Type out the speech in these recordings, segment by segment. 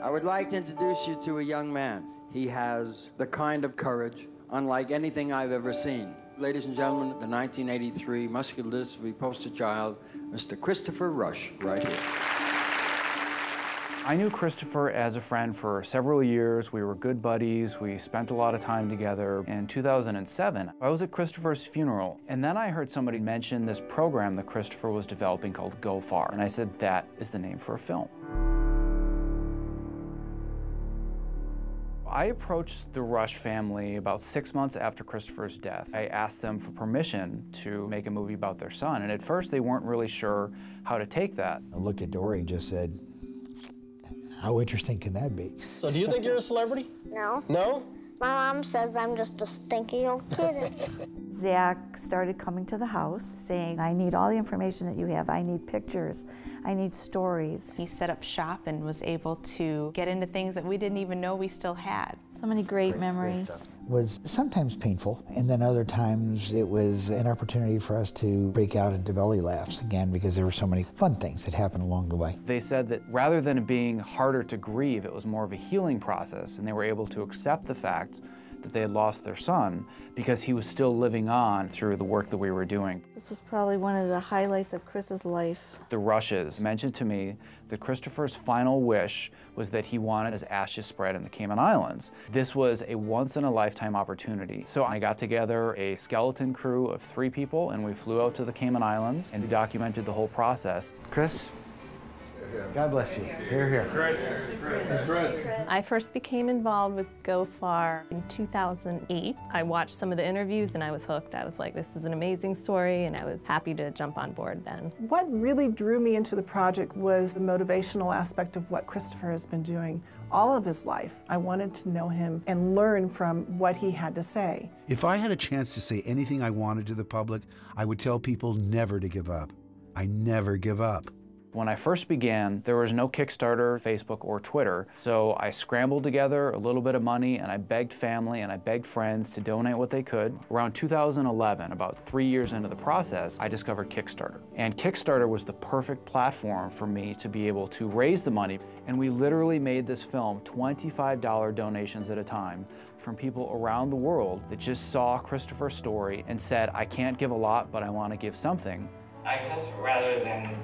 I would like to introduce you to a young man. He has the kind of courage unlike anything I've ever seen. Ladies and gentlemen, the 1983 muscular dystrophy poster child, Mr. Christopher Rush, right here. I knew Christopher as a friend for several years. We were good buddies. We spent a lot of time together. In 2007, I was at Christopher's funeral, and then I heard somebody mention this program that Christopher was developing called GOFAR, and I said, that is the name for a film. I approached the Rush family about 6 months after Christopher's death. I asked them for permission to make a movie about their son, and at first they weren't really sure how to take that. I looked at Dory and just said, how interesting can that be? So do you think you're a celebrity? No. No? My mom says I'm just a stinky old kid. Zack started coming to the house saying, I need all the information that you have. I need pictures. I need stories. He set up shop and was able to get into things that we didn't even know we still had. So many great memories. It was sometimes painful, and then other times it was an opportunity for us to break out into belly laughs again, because there were so many fun things that happened along the way. They said that rather than it being harder to grieve, it was more of a healing process, and they were able to accept the fact that they had lost their son because he was still living on through the work that we were doing. This was probably one of the highlights of Chris's life. The Rushes mentioned to me that Christopher's final wish was that he wanted his ashes spread in the Cayman Islands. This was a once-in-a-lifetime opportunity. So I got together a skeleton crew of 3 people, and we flew out to the Cayman Islands and documented the whole process. Chris, God bless you. Here. Chris. I first became involved with GOFAR in 2008. I watched some of the interviews and I was hooked. I was like, this is an amazing story, and I was happy to jump on board then. What really drew me into the project was the motivational aspect of what Christopher has been doing all of his life. I wanted to know him and learn from what he had to say. If I had a chance to say anything I wanted to the public, I would tell people never to give up. I never give up. When I first began, there was no Kickstarter, Facebook, or Twitter, so I scrambled together a little bit of money, and I begged family and I begged friends to donate what they could. Around 2011, about 3 years into the process, I discovered Kickstarter. And Kickstarter was the perfect platform for me to be able to raise the money, and we literally made this film $25 donations at a time from people around the world that just saw Christopher's story and said, I can't give a lot, but I want to give something. I guess rather than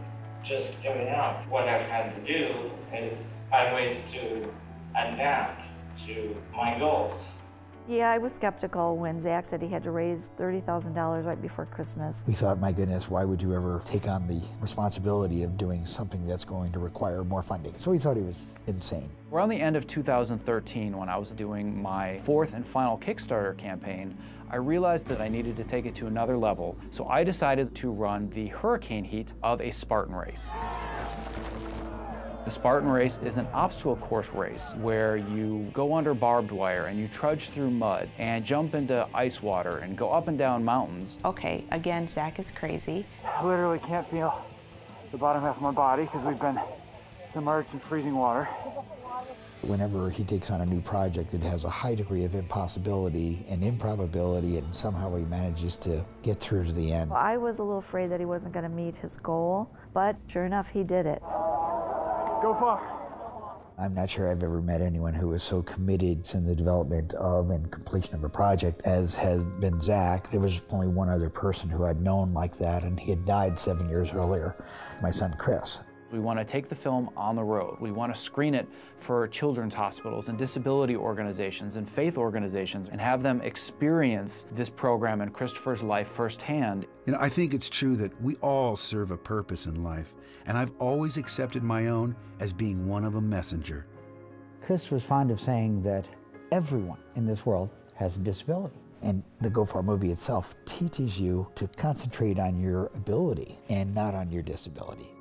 just giving up, what I've had to do is I waited to adapt to my goals. Yeah, I was skeptical when Zack said he had to raise $30,000 right before Christmas. We thought, my goodness, why would you ever take on the responsibility of doing something that's going to require more funding? So we thought he was insane. Around the end of 2013, when I was doing my 4th and final Kickstarter campaign, I realized that I needed to take it to another level, so I decided to run the hurricane heat of a Spartan race. The Spartan Race is an obstacle course race where you go under barbed wire and you trudge through mud and jump into ice water and go up and down mountains. Okay, again, Zack is crazy. I literally can't feel the bottom half of my body because we've been submerged in freezing water. Whenever he takes on a new project, it has a high degree of impossibility and improbability, and somehow he manages to get through to the end. Well, I was a little afraid that he wasn't going to meet his goal, but sure enough, he did it. GOFAR. I'm not sure I've ever met anyone who was so committed in the development of and completion of a project as has been Zack. There was only one other person who I'd known like that, and he had died 7 years earlier, my son Chris. We want to take the film on the road. We want to screen it for children's hospitals and disability organizations and faith organizations and have them experience this program and Christopher's life firsthand. You know, I think it's true that we all serve a purpose in life, and I've always accepted my own as being one of a messenger. Chris was fond of saying that everyone in this world has a disability. And the GOFAR movie itself teaches you to concentrate on your ability and not on your disability.